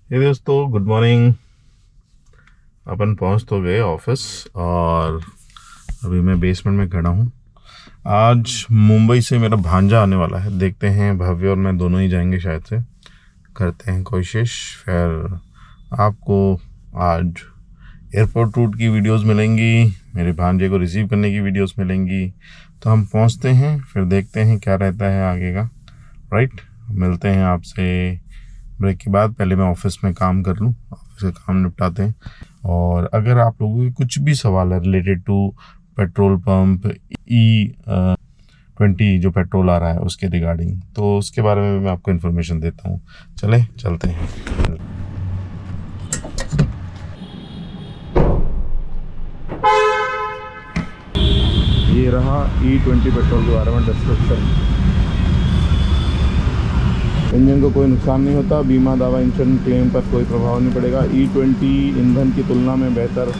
ये दोस्तों good morning. अपन पहुंच तो गए ऑफिस और अभी मैं बेसमेंट में खड़ा हूं। आज मुंबई से मेरा भांजा आने वाला है, देखते हैं भव्य और मैं दोनों ही जाएंगे शायद से, करते हैं कोशिश। फिर आपको आज एयरपोर्ट रूट की वीडियोस मिलेंगी, मेरे भांजे को रिसीव करने की वीडियोस मिलेंगी। तो हम पहुंचते हैं, फिर देखते हैं क्या रहता है आगे का। राइट, मिलते हैं आपसे ब्रेक के बाद। पहले मैं ऑफिस में काम कर लूँ, ऑफिस का काम निपटाते हैं। और अगर आप लोगों के कुछ भी सवाल है related to petrol pump E20 जो पेट्रोल आ रहा है उसके रिगार्डिंग, तो उसके बारे में मैं आपको इन्फॉर्मेशन देता हूँ। चलते हैं। ये रहा E20 पेट्रोल के बारे में डिस्क्रिप्शन। इंजन को कोई नुकसान नहीं होता, बीमा दावा इंश्योरेंस क्लेम पर कोई प्रभाव नहीं पड़ेगा। E20 ईंधन की तुलना में बेहतर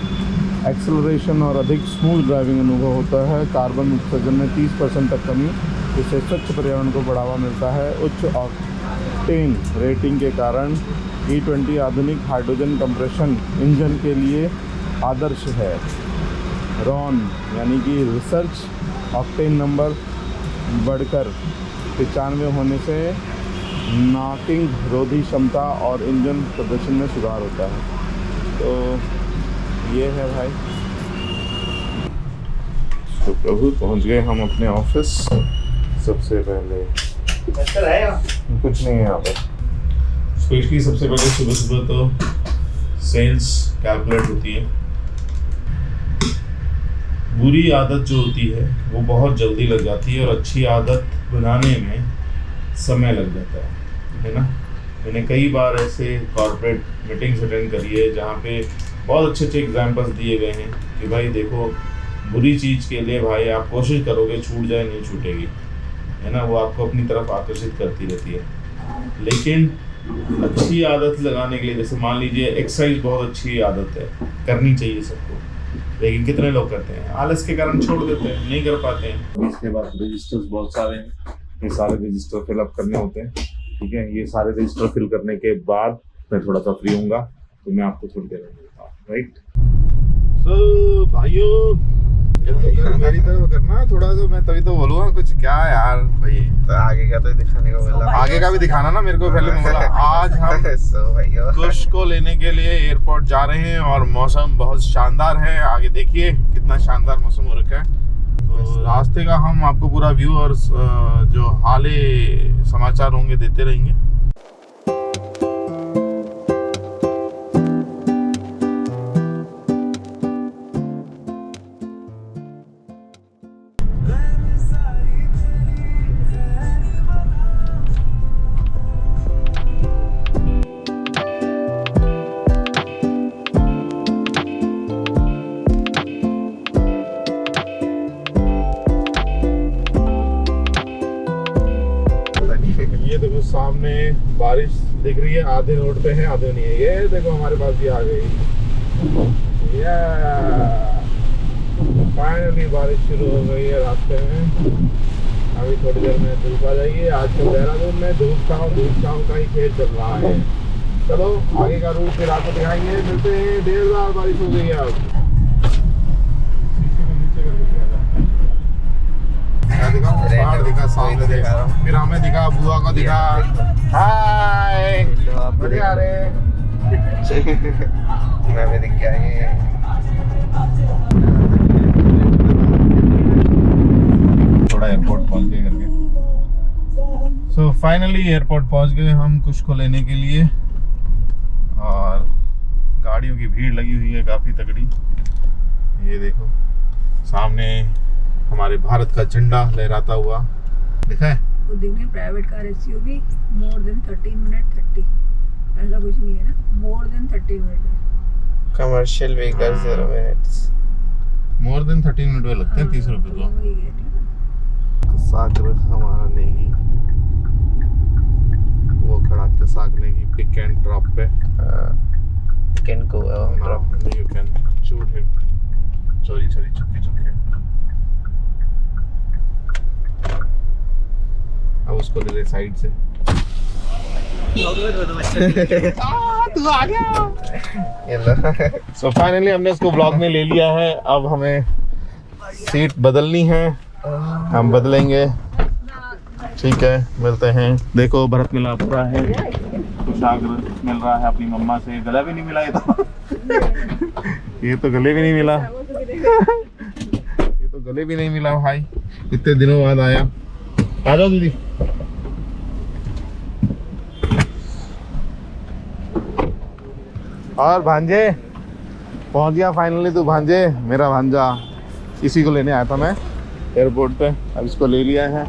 एक्सेलरेशन और अधिक स्मूथ ड्राइविंग अनुभव होता है। कार्बन उत्सर्जन में 30% तक कमी, इससे स्वच्छ पर्यावरण को बढ़ावा मिलता है। उच्च ऑक्टेन रेटिंग के कारण E20 आधुनिक हाइड्रोजन कंप्रेशन इंजन के लिए आदर्श है। रॉन यानी कि रिसर्च ऑक्टेन नंबर बढ़कर 95 होने से नॉकिंग रोधी क्षमता और इंजन प्रदर्शन में सुधार होता है। तो ये है भाई। तो प्रभु पहुंच गए हम अपने ऑफिस। सबसे पहले कुछ नहीं है यहाँ पर स्पेशली। सबसे पहले सुबह सुबह तो सेल्स कैलकुलेट होती है। बुरी आदत जो होती है वो बहुत जल्दी लग जाती है और अच्छी आदत बनाने में समय लग जाता है ना। मैंने कई बार ऐसे कॉर्पोरेट मीटिंग्स अटेंड करी है जहाँ पे बहुत अच्छे अच्छे एग्जांपल्स दिए गए हैं कि भाई देखो, बुरी चीज़ के लिए भाई आप कोशिश करोगे, छूट जाए नहीं छूटेगी, है ना, वो आपको अपनी तरफ आकर्षित करती रहती है। लेकिन अच्छी आदत लगाने के लिए, जैसे मान लीजिए एक्सरसाइज बहुत अच्छी आदत है, करनी चाहिए सबको, लेकिन कितने लोग करते हैं? आलस के कारण छोड़ देते हैं, नहीं कर पाते हैं। इसके बाद रजिस्टर्स बहुत सारे हैं, ये सारे रजिस्टर फिलअप करने होते हैं। ठीक है, ये सारे रजिस्टर फिल करने के बाद मैं थोड़ा सा फ्री होऊंगा, तो मैं आपको थोड़ी देर में मिलता हूँ। राइट, सो भाइयों मेरी तरफ करना थोड़ा सा, मैं तभी तो बोलूँगा कुछ। क्या यार भाई, तो आगे का तो दिखाने को मिला, आगे का भी दिखाना ना मेरे को। पहले मैं बोला आज हम कुश को लेने के लिए एयरपोर्ट जा रहे हैं और मौसम बहुत शानदार है। आगे देखिए कितना शानदार मौसम हो रखा है। तो रास्ते का हम आपको पूरा व्यू और जो हाले समाचार होंगे देते रहेंगे। ये देखो सामने बारिश दिख रही है, आधे रोड पे है आधे नहीं है। ये देखो हमारे पास भी आ गई। फाइनली बारिश शुरू हो गई है रास्ते में। अभी थोड़ी देर में धूप आ जाएगी। आजकल देहरादून में धूप छाँव का ही खेल चल रहा है। चलो आगे का रूट फिर आपको दिखाएंगे। मिलते हैं, देर बारिश हो गई है अब। पहाड़ दिखा, सामने देखा, फिर हमें दिखा, बुआ को दिखा। हाय बढ़िया रे, मैं दिख गया ये। थोड़ा एयरपोर्ट पहुंच गए करके। सो फाइनली एयरपोर्ट पहुंच गए हम कुछ को लेने के लिए, और गाड़ियों की भीड़ लगी हुई है काफ़ी तगड़ी। ये देखो सामने हमारे भारत का झंडा लहराता हुआ दिखा है। वो दिखने private car SUV more than 13 minute 30, ऐसा कुछ नहीं है ना, मोर देन 13 मिनट है। Commercial vehicle 0 minutes, more than 13 minute में लगते हैं 30 रुपये को। वही है, ठीक है। सागर हमारा नहीं, वो खड़ा के सागर की पिक एंड ड्रॉप पे। Can go drop, you can shoot him. Sorry चुके अब उसको ले ले साइड से। तू आ गया। ये लो। सो फाइनली हमने इसको ब्लॉग में ले लिया है। अब हमें सीट बदलनी है, हम बदलेंगे। ठीक है, मिलते हैं। देखो भरत मिला पूरा है, कुशाग्र मिल रहा है अपनी मम्मा से। गला भी नहीं मिला ये तो ये तो गले भी नहीं मिला ये तो गले भी नहीं मिला भाई, इतने दिनों बाद आया। आ जाओ दीदी। और भांजे पहुंच गया फाइनली तू। भांजे मेरा भांजा, इसी को लेने आया था मैं एयरपोर्ट पे। अब इसको ले लिया है,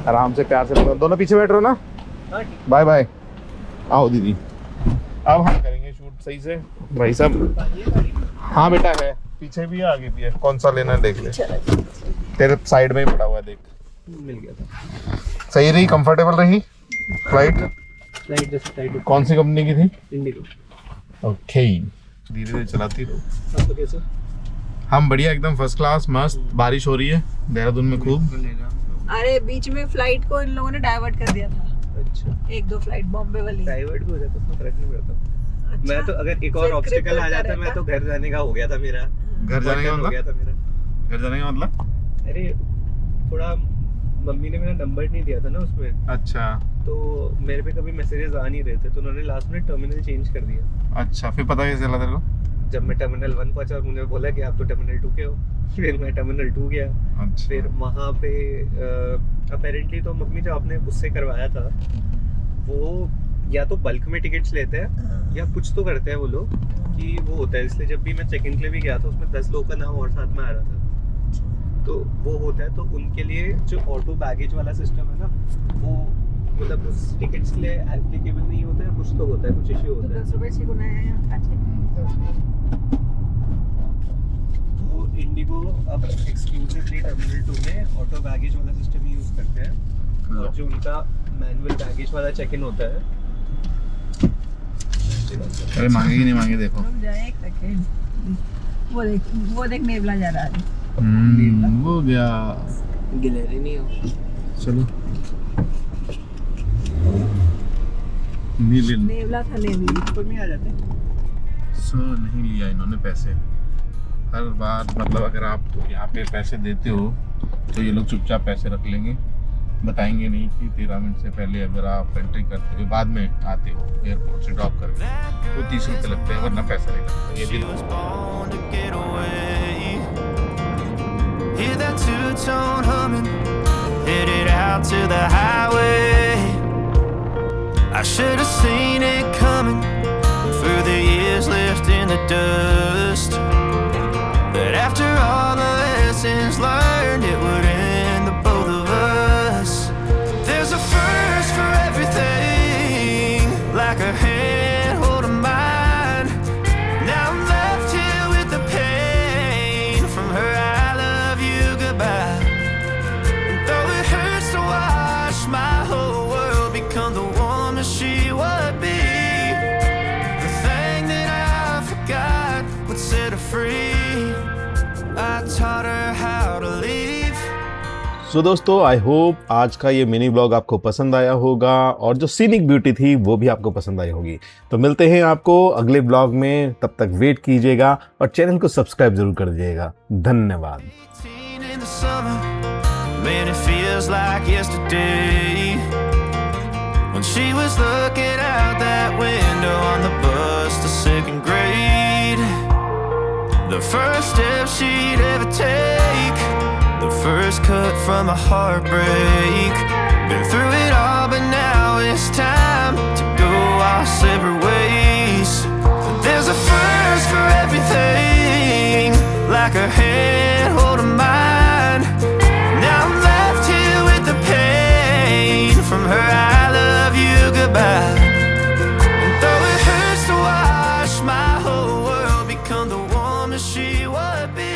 आराम से प्यार से। दोनों पीछे बैठ रहे हो ना? Bye bye. आओ दीदी, अब हम करेंगे शूट सही से भाई साहब। हाँ बेटा है, पीछे भी है आगे भी है, कौन सा लेना है देख ले। तेरे साइड में ही पड़ा हुआ है, देख मिल गया था। सही रही, कंफर्टेबल रही फ्लाइट? फ्लाइट जैसे फ्लाइट कौन सी कंपनी की थी? इंडिगो। ओके, धीरे धीरे चलाती रहो। तो कैसे? हम बढ़िया एकदम फर्स्ट क्लास, मस्त। बारिश हो रही है देहरादून में खूब। अरे बीच में फ्लाइट को इन लोगों ने डाइवर्ट कर दिया था। अच्छा, 1-2 फ्लाइट बॉम्बे वाली डाइवर्ट भी हो जाता तो फर्क नहीं पड़ता। अच्छा? मैं तो अगर एक और फिर ऑब्स्टिकल cripple आ जाता, का मैं तो घर जाने का हो गया था मेरा। घर जाने का हो मतलब? गया था मेरा। घर जाने का मतलब? अरे थोड़ा मम्मी ने मेरा नंबर नहीं दिया था ना उसमें, अच्छा तो मेरे पे कभी मैसेजेस आ नहीं रहे थे, तो उन्होंने लास्ट में टर्मिनल चेंज कर दिया। अच्छा, फिर पता कैसे चला तेरे को? जब मैं टर्मिनल 1 पहुंचा और मुझे बोला कि आप तो टर्मिनल 2 के हो, फिर मैं टर्मिनल 2 गया। अच्छा, फिर वहाँ पे अपेरेंटली तो मम्मी जो आपने उससे करवाया था, वो या तो बल्क में टिकट्स लेते हैं या कुछ तो करते हैं वो लोग कि वो होता है। इसलिए जब भी मैं चेक इन के लिए भी गया था, उसमें 10 लोगों का नाम और साथ में आ रहा था, तो वो होता है। तो उनके लिए जो ऑटो बैगेज वाला सिस्टम है ना, वो मतलब उस टिकट्स के लिए एप्लीकेबल नहीं होता है, कुछ तो होता है, कुछ इश्यू होता है। 10 रुपए से गुना है यहाँ। वो इंडिगो अब एक्सक्लूसिवली टर्मिनल 2 में ऑटो बैगेज वाला सिस्टम ही यूज करते हैं, और जो उनका मैनुअल बैगेज वाला चेक इन होता है। अरे मांगेगी नहीं मांगे, देखो। रुक जाए एक सेकंड। वो देख नेवला जा रहा है। हो गया। गिलहरी नहीं हो। चलो नीले नेवला था, नेवली। ऊपर में आ जाते हैं। सो नहीं लिया इन्होंने पैसे। हर बार मतलब अगर आप यहाँ पे पैसे देते हो तो ये लोग चुपचाप पैसे रख लेंगे, बताएंगे नहीं कि 13 मिनट से पहले अगर आप एंट्री करते हो, बाद में आते हो एयरपोर्ट से ड्रॉप करके, तो 30 रुपये लगते हैं, वरना पैसा नहीं लगता। ये भी Hear that two-tone humming, headed out to the highway. I should have seen it coming through the years left in the dust. But after all the lessons learned, it would end the both of us. There's a first for everything, like a hand holding mine. Now I'm left here with the pain from her I love you goodbye. And though it hurts to watch my whole world become the woman she would be, the thing that I forgot would set her free. I taught her how to leave. सो दोस्तों, I hope आज का ये mini blog आपको पसंद आया होगा, और जो सीनिक ब्यूटी थी वो भी आपको पसंद आई होगी। तो मिलते हैं आपको अगले ब्लॉग में, तब तक वेट कीजिएगा और चैनल को सब्सक्राइब जरूर कर दीजिएगा। धन्यवाद। 18 in the summer, man, it feels like yesterday, when she was looking out that window on the bus to 2nd grade. The first step she'd ever take, the first cut from a heartbreak. Been through it all, but now it's time to go our separate ways. There's a first for everything, like a hand holding mine. Now I'm left here with the pain from her I love you goodbye. And though it hurts to watch my whole world become the woman she would be,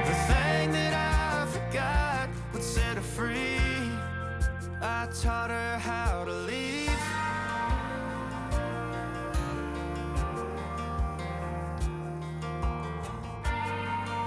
the thing that I forgot would set her free. I taught her how